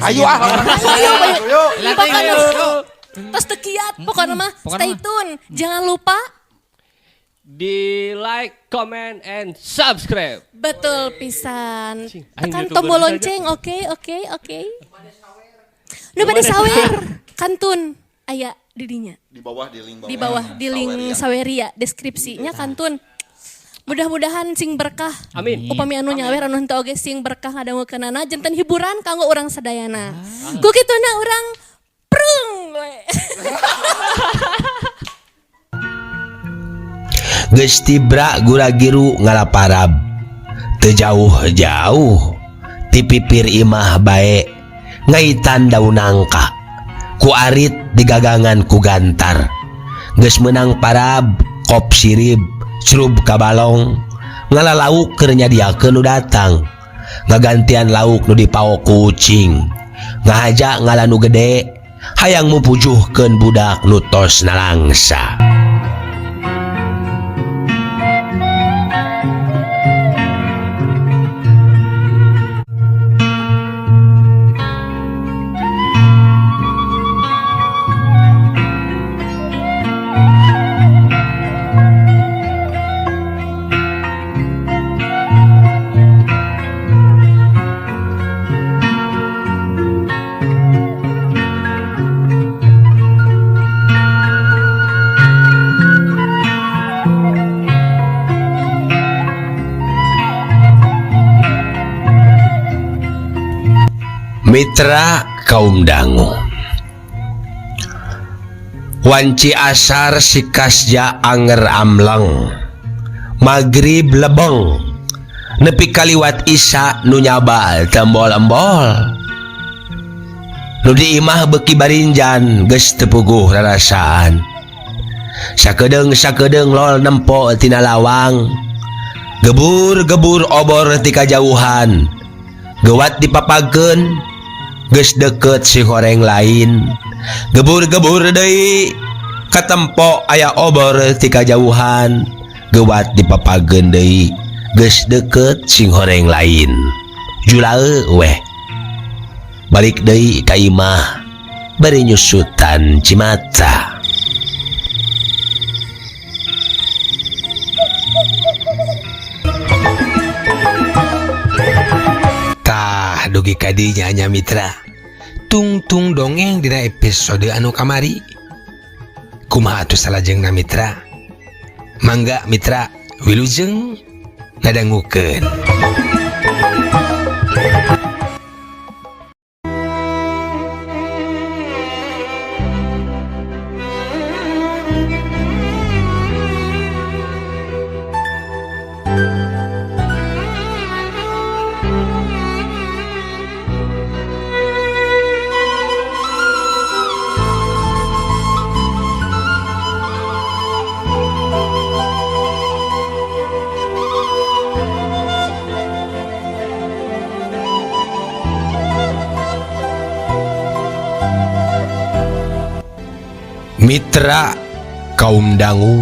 Ayo Ayo. Terus tekiat pokoknya mah stay tune. Jangan lupa di like, comment, and subscribe. betul pisan. Tekan YouTuber tombol saja. lonceng. Oke. Nu bade sawer kantun aya didinya. Di bawah di link bawah. Di bawah di link Saweria deskripsinya kantun. Mudah-mudahan sing berkah. Amin. Upami anu nyawer anu henteu oge sing berkah ngadangukeunana janten hiburan kanggo urang sadayana. Ku kituna urang prung we. Geus tibra gura-giru ngalaparab teu jauh-jauh ti pipir imah bae ngaitan daun nangka ku arit digagangan ku gantar geus meunang parab kop sirib curub kabalong ngalalauk keur nyadiakeun nu datang ngagantian lauk nu dipaok ku ucing ngahaja ngala nu gede hayang mupujuhkeun budak nu tos nalangsa. Mitra kaum dangu wanci asar sikasja anger amleng magrib lebeng nepi kaliwat isya nu nyaba tembol-embol nu di imah beki barinjan geus teu puguh rarasaan sakedeung lol nempo tina lawang gebur obor ti kajauhan gewat dipapageun geus deket si horeng lain gebur deui katempo aya obor ti kajauhan gewat dipapageun deui geus deket si horeng lain julaeu weh balik deui ka imah bari nyusutan cimata. Tah dugi kadinya nya mitra tungtung dongeng dina episode anu kamari kumaha atuh salajengna mitra mangga mitra wilujeng ngadangukeun. Mitra kaum dangu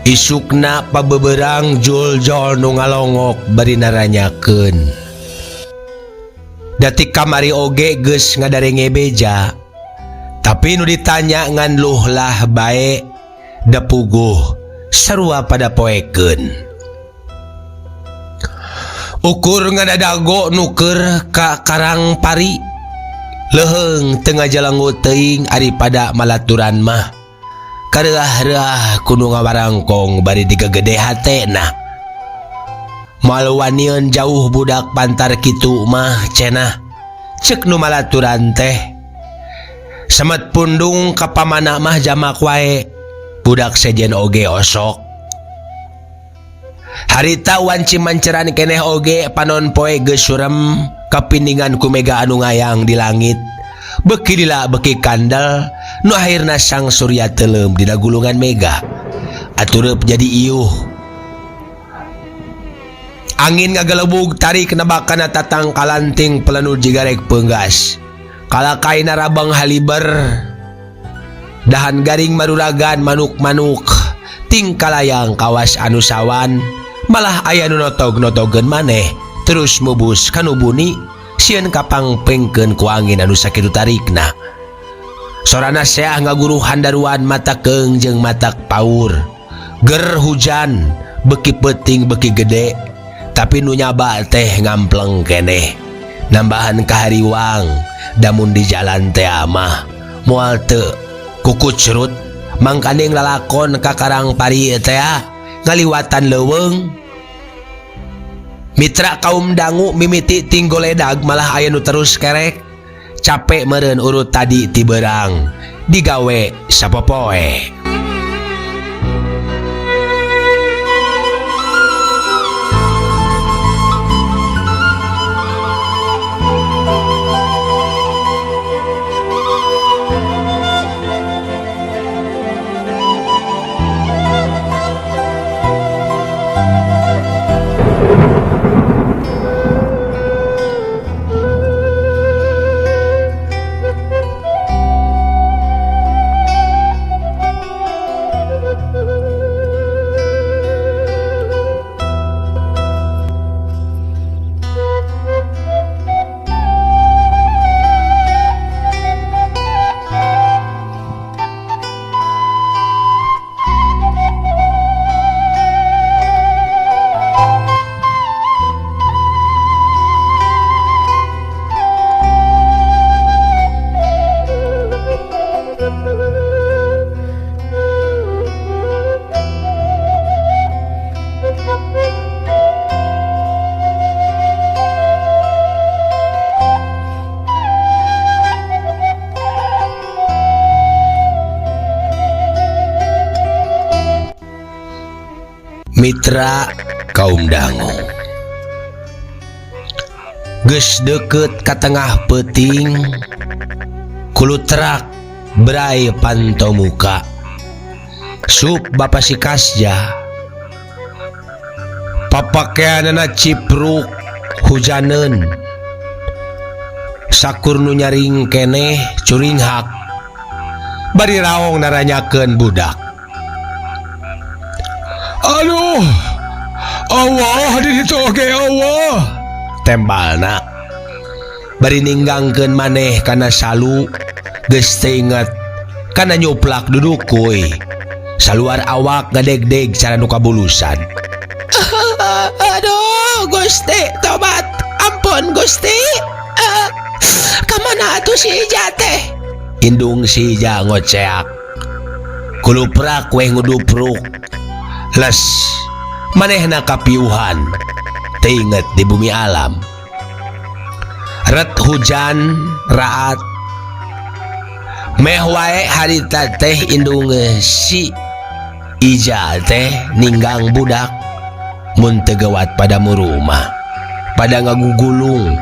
isukna pabeberang jol-jol nu ngalongok bari naranyakeun dati kamari oge geus ngadarenge beja tapi nu ditanya ngan luh lah bae da puguh sarua pada poekeun ukur ngadadago nuker ka karang pari leheng tengah jalanggu teuing ari pada malaturan mah kareah-reah kudu ngawarangkong bari digegede hatena moal wanieun jauh budak pantar kitu mah cenah ceuk nu malaturan teh semet pundung ka pamana mah jamak wae budak sejen oge osok harita wanci manceran keneh oge panon poe geus surem kapindingan ku mega anu ngayang di langit beki dila beki kandel nu akhirna sang surya teuleum dina gulungan mega atureup jadi iuh angin ngagelebug tarik nebakana tatang kalanting pelenu jigarek peunggas kalakaina rabang haliber dahan garing maruragan manuk-manuk ting kalayang kawas anu sawan malah aya nu notog-notogeun maneh terus mubus kanu buni sieun kapangpengkeun ku angin anu sakitu tarikna. Sorana Syah ngaguruhan daruan mata keung jeung matak paur. Ger hujan, beki peuting beki gede, tapi nu nyaba teh ngampleng keneh. Nambahan kahariwang, damun di jalan teh amah moal teu kukucrut mangkaning lalakon ka karang pari teh ngaliwatan leuweung. Mitra kaum dangu mimiti tinggoledag malah aya nu terus kerek. Capek meureun urut tadi ti beurang digawe sapopoe. Mitra kaum dangu geus deukeut ka tengah peuting kulutrak berai pantau muka sup bapa si Kasja papakeanana cipruk hujaneun sakur nu nyaring keneh curing hak bari raong naranyakeun budak. Aduh, Allah di ditu oge Allah. Tembalna bari ninggangkeun maneh kana salu geus teu inget kana nyuplak duduk kuy. Saluar awak ngadeg-deg cara nu kabulusan. Aduh, Gusti, tobat. Ampun Gusti. Kamana atuh si Ija teh? Indung si Ija ngoceak. Kuluprak we ngudupruk. Les manehna kapiuhan teinget di bumi alam. Ret hujan raat meh wae harita teh indung si Ija teh ninggang budak mun teu gawat pada murumah pada ngagugulung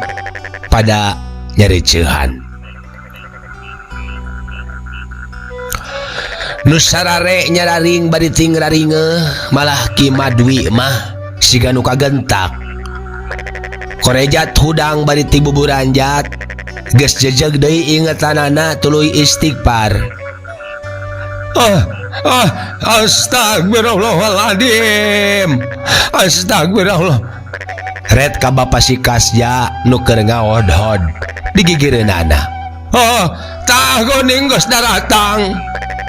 pada nyariceuhan. Nu sarare nyararing bari ting raringe malah Ki Madwi mah siga nu kagentak. Korejat hudang bari ti buburanjat geus jejeg deui ingetanana tuluy istighfar. Astagfirullahaladzim. Astagfirullah. Red ka bapa si Kasja nu keur ngaodhod digigireunana. Tah geuning geus daratang.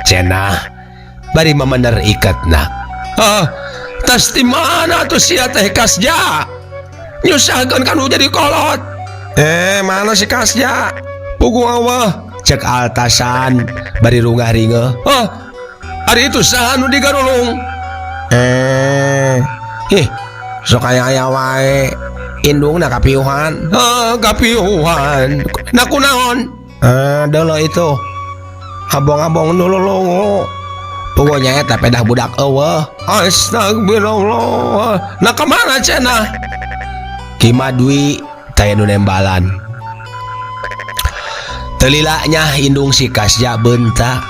Cenah bari mamener ikatna. Tas di mana tuh sia teh Kasja? Nyusahkeun kanu jadi kolot. Mana si Kasja? Pugu Allah. Cek altasan bari rungah ringe. Ari itu saha nu digarulung? Sok aya wae. Indungna kapiuhan. Kapiuhan. Na kunaon? Dolo itu. Abong-abong nululungu. Pokoknya eta pedah budak eueuh. Astagfirullah. Nah kemana cenah? Ki Madwi taya nu nembalan. Telilanya indung si Kasja bentak.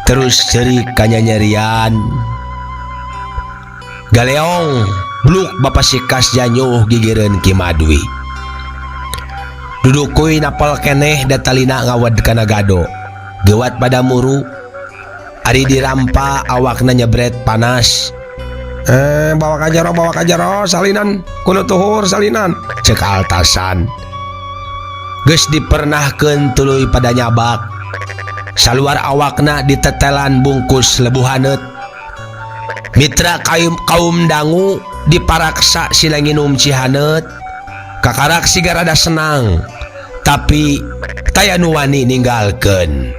Terus cerik kanyanyerian. Galeong bluk bapa si Kasja nyuh gigireun Ki Madwi. Duduk kuy napal keneh datalina ngawad kana gado. Gewat pada muru. Ari dirampa awakna nyebret panas. Bawa kajaro salinan kuno tuhur salinan. Cek altasan. geus dipernahkeun tuluy pada nyabak. Saluar awakna ditetelan bungkus lebu haneut. Mitra kaum dangu diparaksa sila nginum cihaneut. Kakarak siga rada senang, tapi taya nu wani ninggalkeun.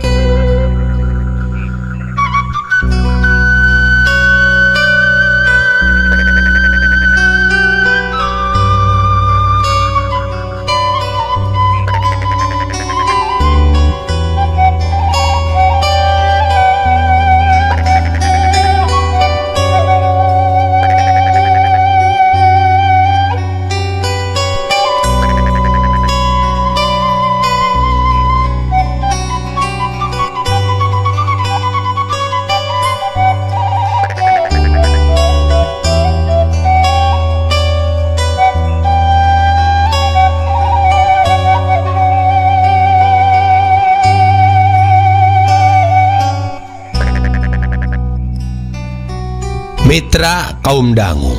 Mitra kaum dangu.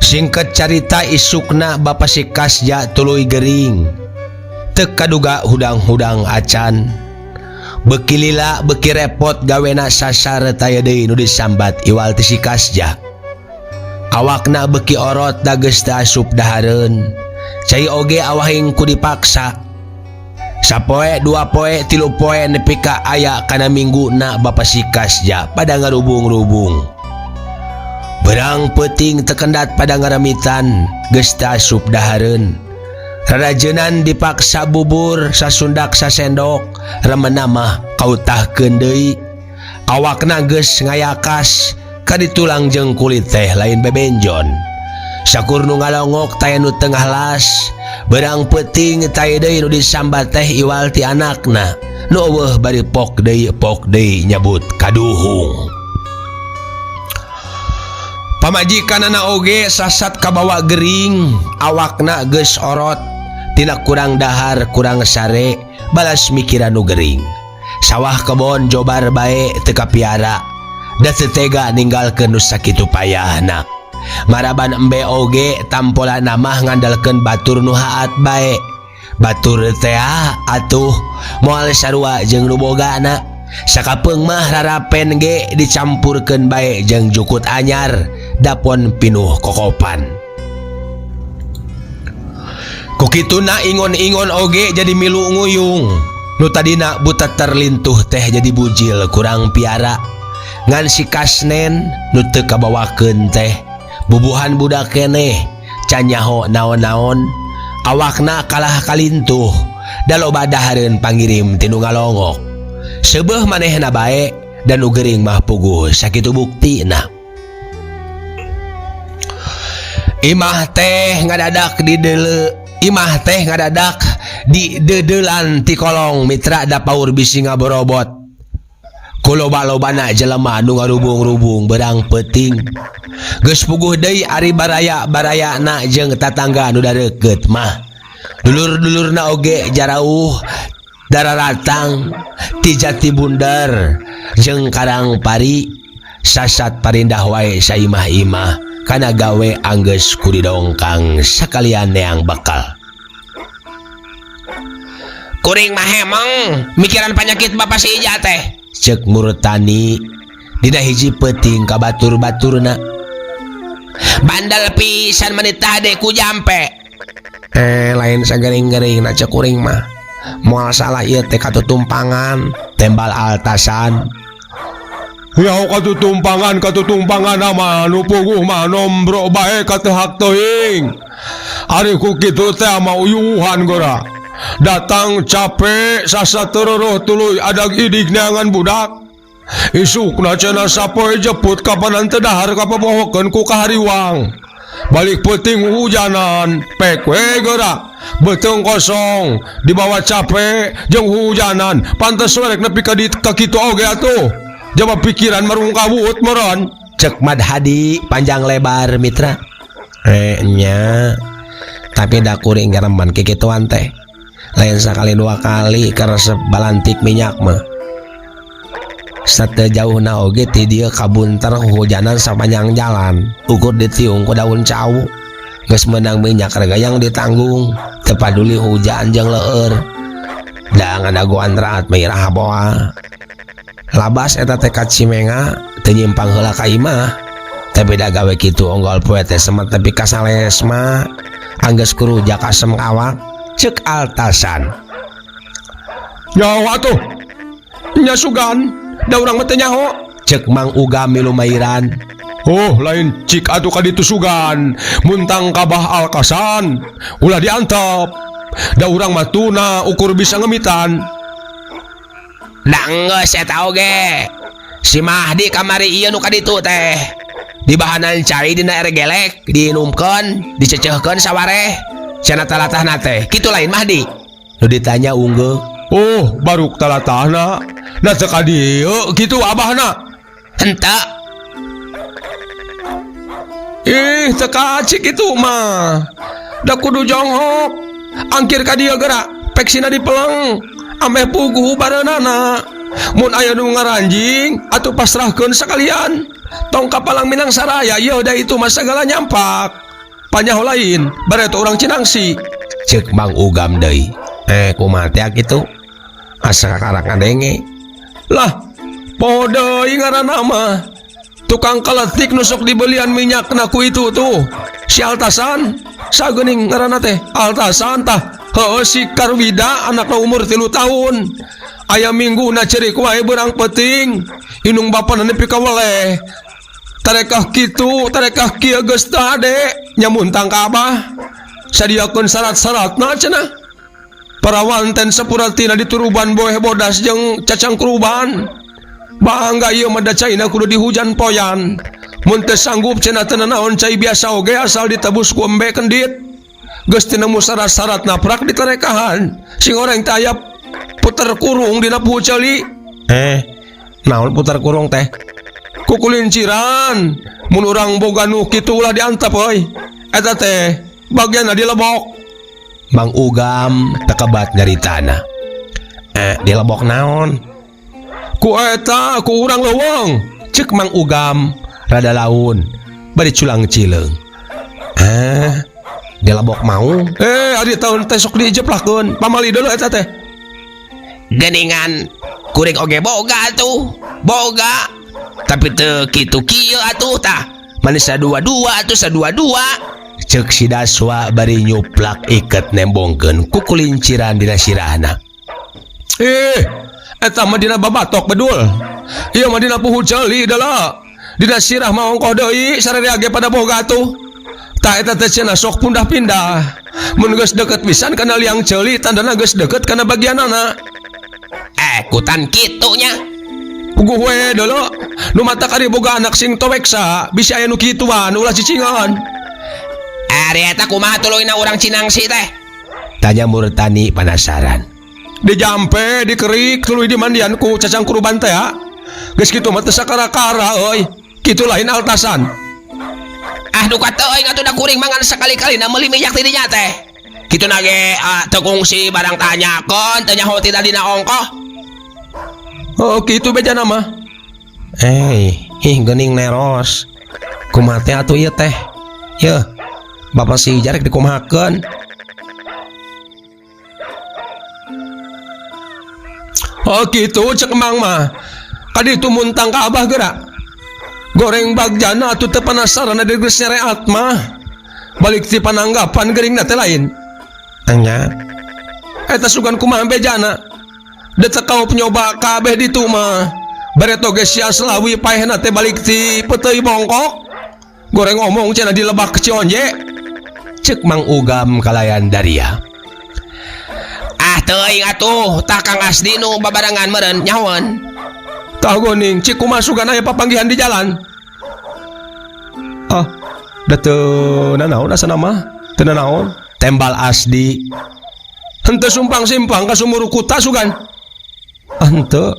Singkat carita isukna Bapa si Kasja tuluy gering. Teu kaduga hudang-hudang acan. Beuki lila beuki repot gawena sasar taya deui nu disambat iwal ti si Kasja. Awakna beuki orot da geus teu asup dahareun. Cai oge awahing ku dipaksa. Sapoe, 2 poe, 3 poe nepi ka aya kana mingguna Bapa si Kasja pada ngarubung-rubung. Berang peuting tekendat pada ngaramitan geus teu asup dahareun. Rarajeunan dipaksa bubur sasundak sasendok, remenna mah kautahkeun deui. Awakna geus ngayakas ka ditulang jeung kulit teh lain bebenjon. Sakur nu ngalongok taya nu tengah las, berang peuting taya deui nu disambat teh iwal ti anakna. Nu eueuh bari pok deui nyabut kaduhung. Pamajikanana oge sasat kabawa gering, awakna geus orot, tina kurang dahar kurang sare, balas mikiran nu gering. Sawah kebon jobar bae teu kapiara, da teu tega ninggalkeun nu sakitu payahna. Maraban embe oge tampolanna mah ngandalkeun batur nu haat bae. Batur teh atuh moal sarua jeung nu bogana. Sakapeung mah rarapen ge dicampurkeun bae jeung jukut anyar, dapon pinuh kokopan. Kukituna ingon-ingon oge jadi milu nguyung. Nu tadina buta terlintuh teh jadi bujil kurang piara. Ngan si Kasnen nu teu kabawakeun teh bubuhan budak keneh can nyaho naon-naon. Awakna kalah kalintuh da loba dahareun pangirim ti nu ngalongok. Seubeuh manehna bae dan nu gering mah puguh sakitu buktina. Imah teh ngadadak di dedelan ti kolong mitra da paur bisi ngaborobot. Kuloba-lobana jelema nu ngarubung-rubung berang peuting. Geus puguh deui ari baraya-barayana jeung tatangga nu dareukeut mah. Dulur-dulurna oge jarauh dararatang ti Jati Bundar jeung Karang Pari sasat parindah wae saimah-imah kana gawe anggeus kuridongkang sakalian neang bakal. Kuring mah hemong mikiran penyakit Bapa si Ija teh, ceuk Murtani dina hiji peuting ka batur-baturna. Bandal pisan menit tadi ku jampe. Lain sagering-gering na ceuk kuring mah. Moal salah ieu teh katutumpangan, tembal altasan. Ya katutumpangan mah nu puguh mah nombro bae ka teu hak teuing. Ari ku kitu teh mah uyuhan gora. Datang capek sasateureuh tuluy adag idig neangan budak. Isukna cenah sapoe jeput kapanan teu dahar kapabohokeun ku kahariwang. Balik peuting hujanan, pek we geura. Beuteung kosong, dibawa capek jeung hujanan, pantes we rek nepi ka kitu oge atuh. Jaba pikiran marung kawut meureun. Cek Mad Hadi panjang lebar mitra. Nya. Tapi da kuring ngareman kikituan teh. Lain sakali 2 kali karesep balantik minyak mah. Satejauhna oge ti dieu kabunter hujanan sapanjang jalan. Ukur ditiung ku daun cawu. Geus meunang minyak regayang ditanggung. tepaduli hujan jeung leur. Da ngadagoan raat meirah boa. Labas eta teh ka Cimenga teu nyimpang heula ka imah. Tapi da gawe kitu onggol poe teh semet tepi ka sales mah. Anggeus kurujak asem awak ceuk altasan. Nyaho atuh. Nya sugan, da urang mah teu nyaho. Ceuk Mang Ugam milu mairan. Oh, lain cik atuh ka ditu sugan. Muntang kabah alkasan, ulah diantep. Da urang mah tuna ukur bisa ngemitan. Da geus eta oge. Si Mahdi kamari ieu nu ka ditu teh. Dibahanan cai dina air gelek, diinumkeun, dicecehkeun sawareh. Cenah talatahna teh, kitu lain Mahdi. Nu ditanya unggeuh. Oh, baruk talatahna. Na teu ka dieu kitu abahna. Henteu. Ih, teu kacik itu mah. Da kudu jonghok. Angkir ka dieu geura, peksina dipeleng. Ameh puguh bareunana. Mun aya nu ngaranjing atuh pasrahkeun sakalian. Tong ka Palang Minang Saraya ieu da itu mah sagala nyampak. Panyaho lain bareto urang Cinangsi. Ceuk Mang Ugam deui. Kumaha teh kitu? Asa kakarak ngadenge. Lah, poho deui ngaranna mah. Tukang kaletik nusuk dibelian minyakna ku itu tuh. Si Altasan, sageuning ngaranna teh Altasan tah. Heueuh si Karwida anakna umur 3 tahun. Aya mingguna cerik wae beurang peuting. Inung bapana nepi ka weleh. Tarekah kitu, tarekah kieu geus teu ade. Nyamuntang ka Abah. Sadiakeun syarat-syaratna cenah. Parawanten sapuratina dituruban boeh bodas jeung cacang kuruban. Bangga ieu mah da caina kudu dihujan poyan. Mun teu sanggup cenah teu naon cai biasa oge asal ditebus ku embe kendit. Geus teu nemu syarat-syarat naprak ditarekahan. Sing oreng teh aya puter kurung dina puhu ceuli. Naon puter kurung teh? Kukulinciran. Mun urang boga nu kitu ulah diantep euy. Eta teh bagianna dilebok. Mang Ugam tekebat nyaritana. Dilebok naon? Ku eta ku urang leuweung. Ceuk Mang Ugam rada laun bari culang cileung. Dilebok mau? Ari taun teh sok dijeplakeun. Pamali deuleu eta teh. Geningan kuring oge boga atuh. Boga. Tapi teu kitu kieu atuh tah. Manis sadua-dua atuh sadua-dua. Ceuk si Daswa bari nyuplak iket nembongkeun ku kulinciran dina sirahna. Eta mah dina babatok bedul. Ieu mah dina puhu ceuli deula. Dina sirah mah ongkoh deui sararea ge pada boga atuh. Tah eta teh cenah sok pindah-pindah. Mun geus deukeut pisan kana liang ceuli tandana geus deukeut kana bagianana. Kutan kitu nya. Puguh we deuleu. Nu mata kari boga anak sing toweksa, bisi aya nu kituan ulah cicingan. Ari eta kumaha tuluyna urang Cinangsi teh? Tanya Murtani penasaran. Dijampe, dikerik, tuluy dimandian ku cacang kuruban teh. Geus kitu mah teu sakara-kara euy. Kitu lain Altasan. Duka teuing atuh da kuring mangan sakali-kalina meuli minyak ti dinya teh. Kituna ge teu kungsi barang tanyakeun teu nyaho ti dina ongkoh. Oh, kitu bejana mah. Geuning neros. Kumaha teh atuh ieu teh? Yeuh. Bapak si jarek dikumahakeun. Oh kitu cek emang mah. Kadi itu muntang ka Abah geura. Goreng bagjana atuh teu penasaran ada geus nyareat mah. Balik ti pananggapan geuringna teh lain. Anya. Eta sugan kumaha bejana. Da teu kaup nyoba kabeh ditu mah. Bareto ge sia Slawi paehna teh balik ti peuteuy bongkok. Goreng ngomong cenah dilebak ke Cionje. Cek Mang Ugam kalayan Daria. Teuing atuh tah Kang Asdi nu babarengan meureun nyahoan. Tah geuning cik kumaha sugan aya papanggihan di jalan. Da teu nanaon asana mah? Teu nanaon. Tembal Asdi. Henteu sumpang simpang ka sumur kuta sugan. Henteu.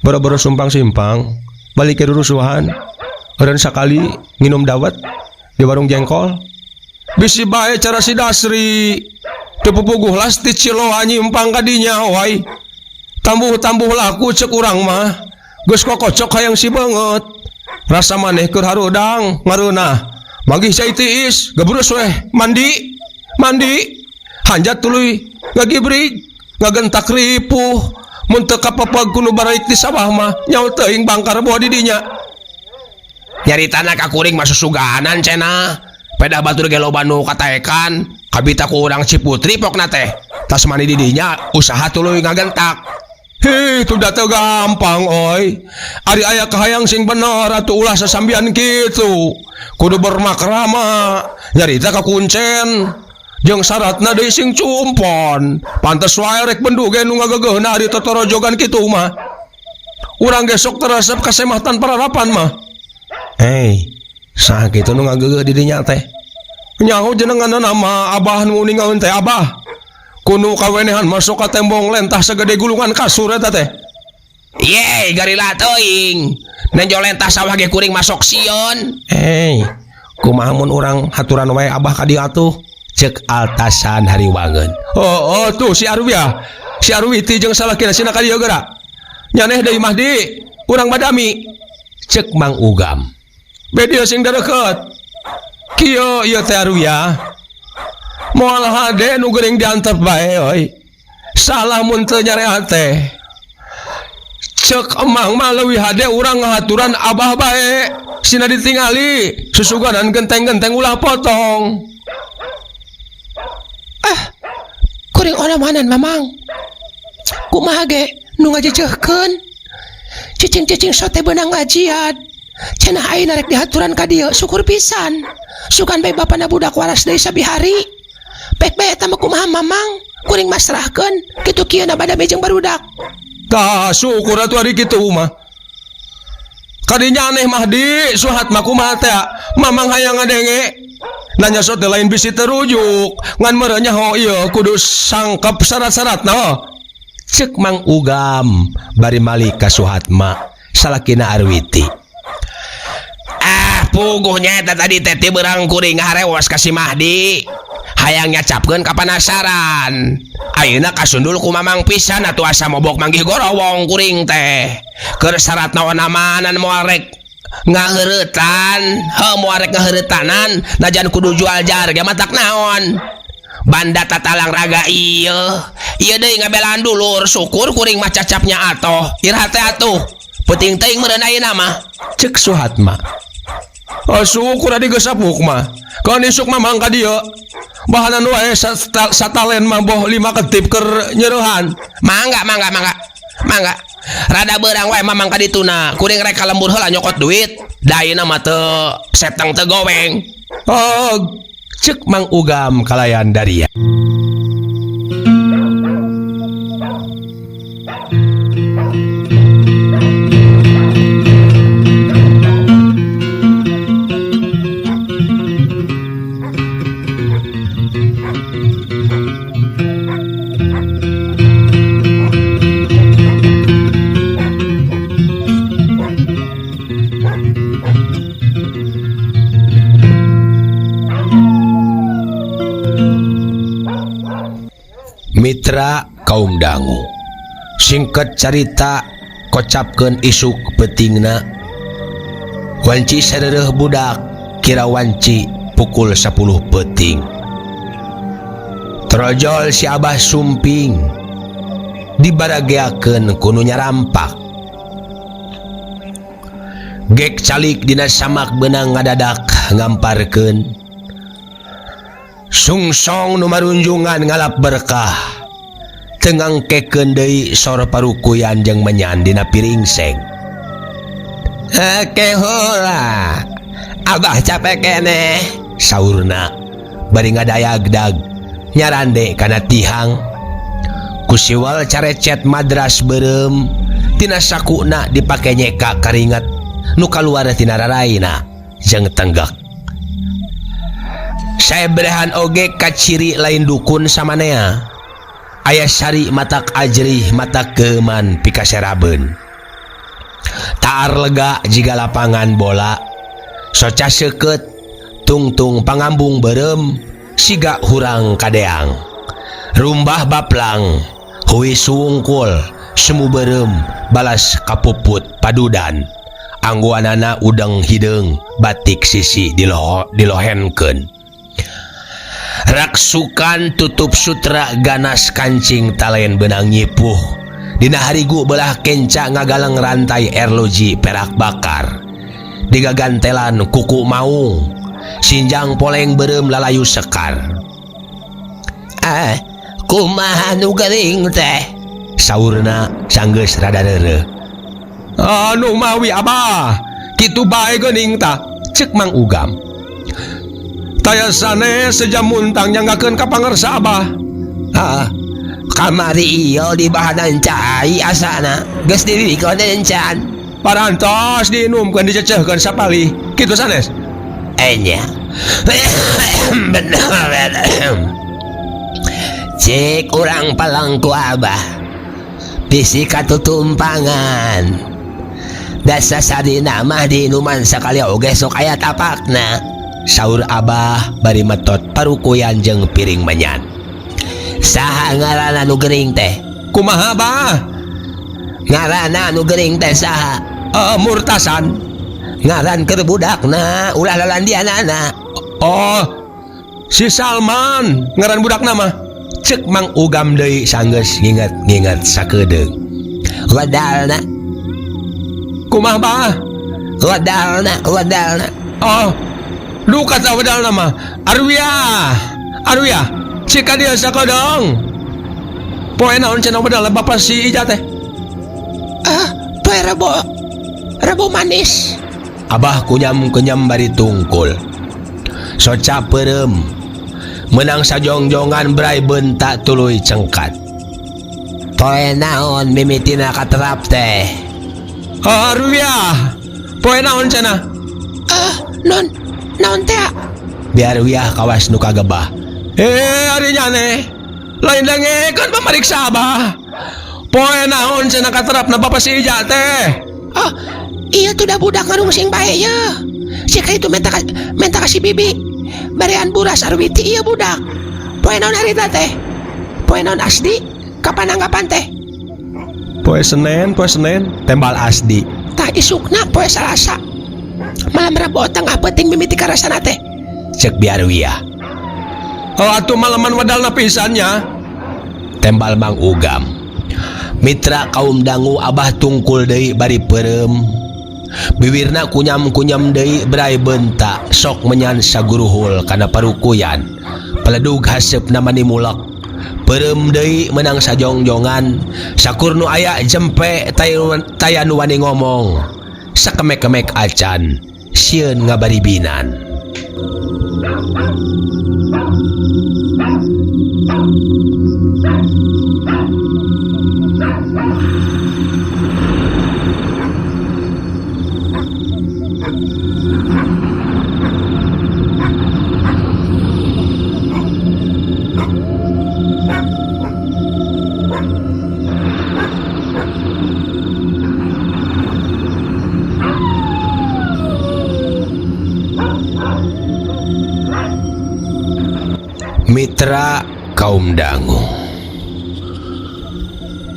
Boro-boro sumpang simpang balik ke rurusuhan. Eureun sakali nginum dawet di warung jengkol. Bisi bae cara si Dasri. Teu pupuguh lasti Ciloa nyimpang ka dinya wai. Tambuh-tambuh laku ceuk urang mah. Geus kokocok hayang si beungeut. Rasa maneh keur harudang ngareunah. Magih cai tiis, gebrus weh mandi. Mandi. hanjat tuluy ngagibrig ngagentak ripuh mun teu kapapag kuno baraik di sawah mah nyaho teuing bangkar boa di dinya nyaritana ka kuring mah susuganan cenah pedah batur ge loba nu kataekan kabita ku urang Ciputri pokna teh tas mani di dinya usaha tuluy ngagentak. Itu data gampang oi. Ari aya kahayang sing bener atuh ulah sasambian kitu. Kudu bermakrama, nyarita ka kuncen. Jeung syaratna deui sing cumpon. Pantes wae rek bendu ge nu ngageugeuna ari totorojogan kitu mah. Urang ge sok teresep kasemah tanpa harapan mah. Saha kitu nu ngageugeuh di dinya teh? Nyaho jenenganna nama Abah nu ningaeun teh Abah. Kuno kawenehan masuk ka tembong lentah segede gulungan kasur eta teh. Ye, garila teuing. Nenjo lentah sawah ge kuring masuk sion. Kumaha mun urang haturan wae Abah ka dieu atuh? Ceuk altasan hariwangeun. Oh, tuh si Arwia. Si Arwiti jeung salakina sina ka dieu geura. Nyaneh deui mah di, urang badami. Ceuk Mang Ugam. Bedia sing dareukeut. Kieu ieu teh Arwia. Moal hade nu geuning diantep bae oi. Salah mun teu nyareat teh. Ceuk emang mah leuwih hade urang ngahaturan Abah bae. Sina ditingali susuganan genteng-genteng ulah potong. Kuring olamanan Mamang. Kumaha ge nu ngajejehkeun. Cicing-cicing sote beunang ngajiat. Cenah ayeuna rek dihaturan ka dieu syukur pisan. Sugan bae bapana budak waras deui sabihari. Pek bae eta mah kumaha Mamang? Kuring masrahkeun kitu kieu na badami jeung barudak. Tah syukur atuh ari kitu mah. Kadinya aneh mah di suhat mah kumaha teh? Mamang hayang ngadenge. Nanya sote lain bisi terujuk. Ngan meureun nyaho ieu kudu sangkep syarat-syaratna ho. Ceuk Mang Ugam bari malih ka suhat mah salakina Arwiti. Puguhnya eta tadi teh ti beurang kuring ngaharewas ka si Mahdi. Hayang nyacapkeun kapanasaran. Ayeuna kasundul ku Mamang pisan atuh asa mobok manggih gorowong kuring teh. Keur syarat naon amanan moal rek ngaheuretan, moal rek ngaheuretanan najan kudu jual jarga matak naon. Banda tatalang raga ieu deui ngabelaan dulur syukur kuring mah cacapnya atoh. Irah teh atuh. Peuting teuing meureun ayeuna mah. Ceuk suhat mah. Syukur adi geus sapuk mah. Kalau nisuk Mamang ka dieu. Bahanan wae satalen mah boh 5 ketip keur nyeurehan. Mangga. Rada beurang wae Mamang ka dituna. Kuring rek kalembur heula nyokot duit. Da ayeuna mah teu seteng teu goweng. Ceuk Mang Ugam kalayan daria. Mitra kaum dangu singkat carita kocapkeun isuk petingna. Wanci sareureuh budak kira wanci pukul 10 peuting. Trojol si Abah sumping dibarageakeun ku nu nyarampak. Gek calik dina samak beunang ngadadak ngamparkeun. Sungsong nu marunjungan ngalap berkah. Tengangkekeun deui sor parukuyan jeung menyan dina piring seng. Hake heula. Abah capek keneh, saurna. Bari ngadayagdag nyarande kana tihang. Kusiwal carecet madras beureum tina sakuna dipake nyeka karinget nu kaluar tina raraina jeung tenggek. Saebrehan oge kaciri lain dukun samanea. Aya sari matak ajrih matak keuman pikaserabeun. Taar lega jiga lapangan bola. Soca seukeut tungtung pangambung beureum siga hurang kadeang. Rumbah baplang huwi suungkul semu beureum balas kapuput padudan. Angguanana udeng hideung batik sisi dilohenkeun. Raksukan tutup sutra ganas kancing talen benang nyipuh. Dina harigu belah kenca ngagalang rantai erloji perak bakar. Digagantelan kuku maung. Sinjang poleng berem lalayu sekar. Kumaha nu geuring teh? Saurna sanggeus rada reureuh. Anu mawi abah, kitu bae geuning tah, ceuk Mang Ugam. Taya sanes sejam muntang nyanggakeun ka pangarsa abah. Kamari ieu di bahanan cai asana, geus diwikon encan. Parantos diinumkeun dicecehkeun sapali, kitu sanes. Enya. Bener. Cek urang palangku abah. Bisi katutumpangan. Dasa sadina mah diinuman sakali oge sok aya tapakna. Saur abah bari metot parukuyan jeung piring menyan. Saha ngaranna nu geuring teh? Kumaha bah? Ngaranna nu geuring teh saha? Murtasan. Ngaran keur budakna ulah lalandianana. Oh, si Salman ngaran budakna mah. Cek Mang Ugam deui sanggeus nginget-nginget sakedeung. Wadalna. Kumaha bah? Wadalna. Oh, lu kata wadalna mah Arwiyah. Cika dia sakedeung. Poe naon cenah wadalna bapak si Ija teh? Poe Rebo manis. Abah kunyam bari tungkul. Soca peureum. Menang sajongjongan bray bentak tuluy cengkat. Poe naon mimitina katerap teh? Arwiyah. Poe naon cenah? Non teh? Biar Wiyah kawas nu kagebah. Ari nyane. Lain dengekeun pamariksa abah. Poe naon cenah katerapna bapak si Ija teh? Iya tuh dah budak ngarungsing bae ya. Sika itu menta kasih bibi. Barean buras Arwiti iya budak. Poe naon harita teh? Poe naon Asdi? Kapan anggapan teh? Poe Senen, tembal Asdi. Tah isukna poe Salasa. Malam Rabu otang penting mimiti karasana teh. Cek biar Wiyah. Atuh malaman wadalna pisannya. Tembal Mang Ugam. Mitra kaum dangu abah tungkul deui bari peureum. Bibirna kunyam deui bray bentak sok menyan saguruhul kana parukuyan. Peledug haseupna manimulek. Peureum deui menang sajongjongan. Sakur nu aya jempe taya nu wani ngomong. Sakemek-kemek acan sieun ngabaribinan. Mitra kaum dangu.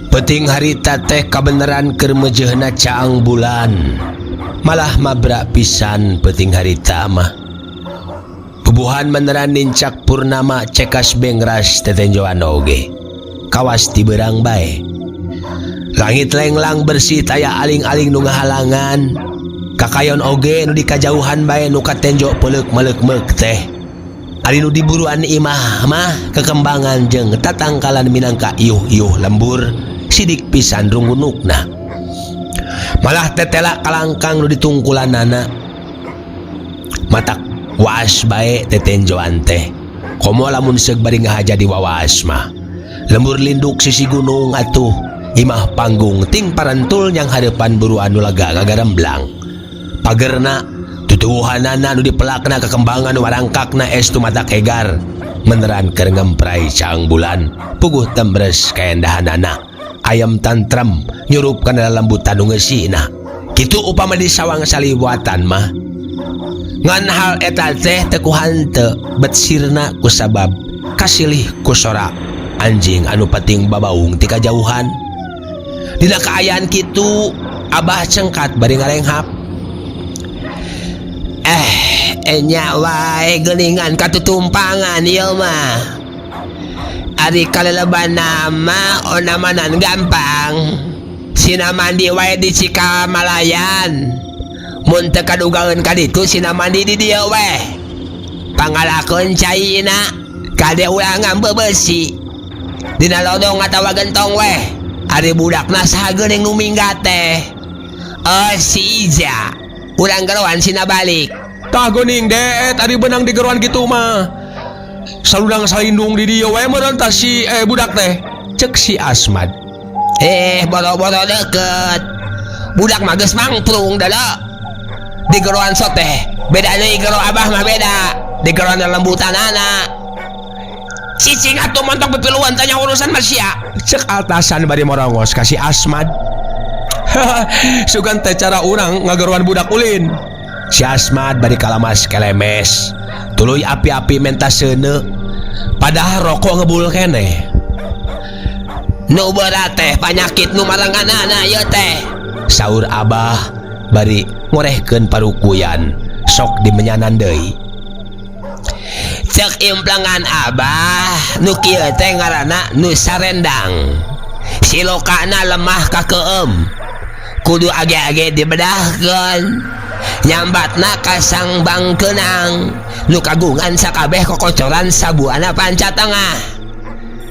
Peting harita teh kabeneran keur meujeuhna caang bulan. Malah mabrak pisan peting harita mah. Bubuhan meneran nincak purnama cekas bengras tetenjoan oge. Kawas ti beurang bae. Langit lenglang bersih taya aling-aling nu ngahalangan. Kakayon oge nu di kajauhan bae nu katenjo peuleuk-meleuk teh. Ari nu diburuan imah mah kekembangan jeung tatangkalan minangka iuh-iuh lembur sidik pisan runggunukna. Malah tetela kalangkang nu ditungkulanana. Matak waas bae tetenjoan teh. Komo lamun seug bari ngahaja di wawas mah. Lembur linduk sisi gunung atuh. Imah panggung ting parantul nyang hareupan buruan nu lega gagaremblang. Pagerna tutuhanana nu dipelakna kekembangan warangkakna estu mata kegar meneran keur ngemprai caang bulan puguh tembres kaendahanana ayam tantrem nyurup kana lembutan nu ngeusina kitu upama di sawang saliwatan mah ngan hal eta teh teu ku hanteu bet sirna kusabab kasilih ku sora anjing anu pating babaung ti kajauhan dina kaayaan kitu abah cengkat bari ngarenghap enya wae geningan katutumpangan ieu mah. Ari kaleleban nama onamanan gampang. Sina mandi wae di Cikamalayan. Mun teu kadugaeun ka ditu sina mandi di dieu we. Pangalakeun caina kade ulah ngambe besi. Dina lodong atawa gentong we. Ari budakna saha geuning nu minggat teh. Si Ija. Urang geroan sina balik. Tah geuning deet ari benang di geroan kitu mah. Saludang salindung di dieu we meureun tah si budak teh. Cek si Asmad. Boro-boro deket. Budak mah geus mangprung dala. Di geroan sok teh beda deui gero abah mah beda. Di geroan lembutan anak. Cicing atuh montok pipiluan tanya urusan manusia. Cek atasan bari morongos ka si Asmad. Sugan teh cara urang ngageroan budak ulin. Si Asmad bari kalamas kelemes. Tuluy api-api menta seuneu. Padahal rokok ngebul keneh. Nu berat teh panyakit nu maranganana ieu teh. Saur abah bari ngorehkeun parukuyan. Sok dimenyanan deui. Cek implangan abah nu kieu teh ngaranna nu sarendang. Silokana lemah kakeueum. Kudu age-age dibedahkeun. Nyambatna kasang bangkeunang nu kagungan sakabeh kokocoran sabuana panca tengah.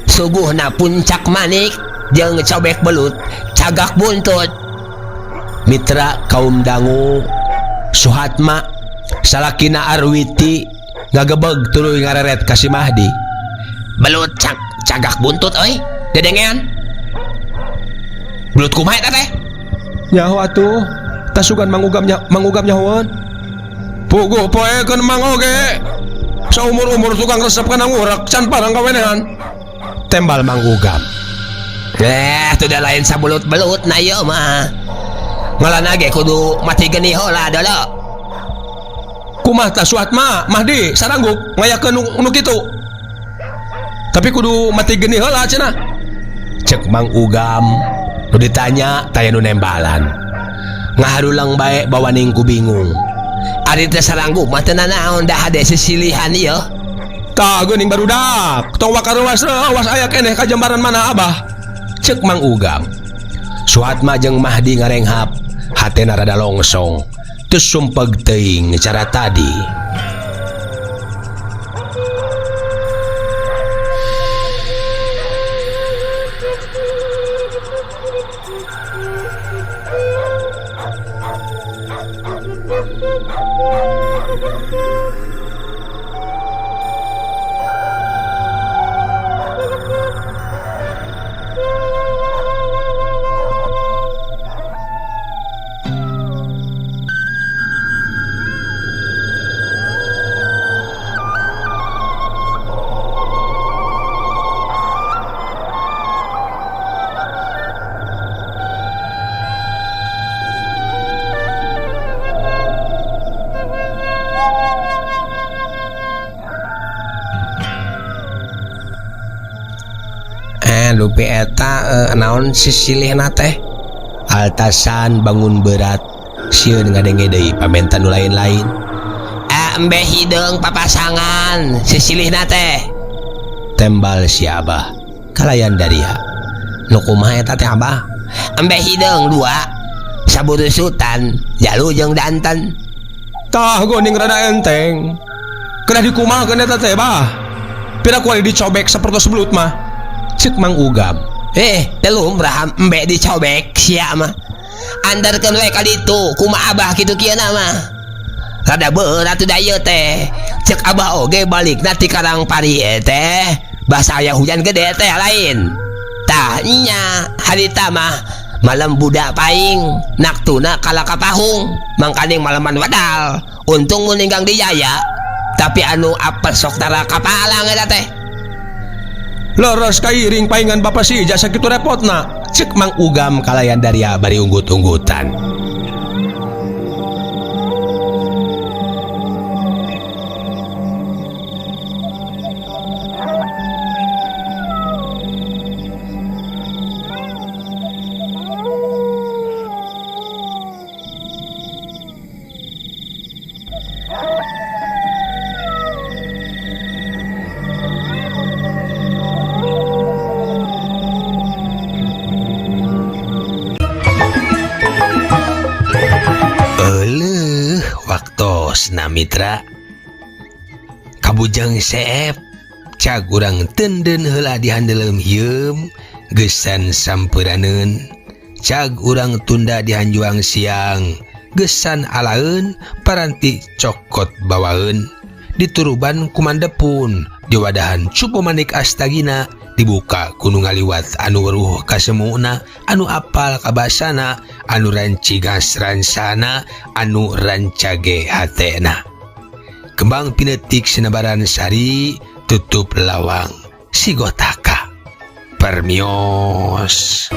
Suguhna puncak manik jeung cobek belut cagak buntut. Mitra kaum dangu Suhatma salakina Arwiti ngagebeg tuluy ngareret ka si Mahdi. Belut cagak buntut euy dedengean. Belut kumaha eta teh? Nyaho atuh. Tah sugan mangugam nyahoan. Puguh poekeun mang oge. Saumur-umur tukang resep kana ngurak can parang kawenehan. Tembal mangugam. Teu da lain sabelut-belut na ieu mah. Ngaranna ge kudu mati geni heula dolo. Kumaha tah Suhatma, Mahdi saranggup ngayakeun nu kitu. Tapi kudu mati geni heula cenah. Cek Mang Ugam. Nu ditanya taya nu nembalan. Ngaharulang bae bawaning ku bingung. Ari teh saranggup mah teu nanaon dah hade sisilihan ieu. Tah geuning barudak. Tong wakaruas awas aya keneh ka jambaran mana abah. Cek Mang Ugam. Suhatma jeung Mahdi ngarenghap. Hatena rada longsong. Teu sumpeg teuing cara tadi. Lupi eta naon sisilihna teh. Altasan bangun berat. Sieun ngadenge deui pamenta nu lain-lain. Embe hideung papasangan sisilihna teh. Tembal si abah kalayan daria. Nu kumaha eta teh abah? Embe hideung dua. Saburusutan Jalu jeung Danten. Tah geuning rada enteng. Kedah dikumahakeun eta teh bah. Pira kuali dicobek sapertos belut mah. Cek Mang Ugam. Teu lumrah embe dicobek sia mah. Andarkeun we ka ditu kumaha abah kitu kieuna mah. Rada berat da ieu teh. Cek abah oge balikna ti Karangpari teh. Basa aya hujan gede teh lain. Tah nya harita mah malam budak paing naktuna kala kapahung mangkaning malaman wadal. Untung mun ninggang di Jaya. Tapi anu apes sok tara kapalang eta teh. Leres kairing paingan Bapak si Ija sakitu repotna. Cek Mang Ugam kalayan daria bari unggut-unggutan. carosna mitra. Kabujang seep cag urang tenden heula dihandelem hieum gesan sampuraneun. Cag urang tunda dihanjuang siang gesan alaeun paranti cokot bawaeun. Dituruban kumandepun diwadahan cupo manik astagina dibuka kudu ngaliwat anu weruh kasemuna anu apal kabasana anu rancigas ransana anu rancage hatena. Kembang pinetik sinebaran sari tutup lawang sigotaka permios.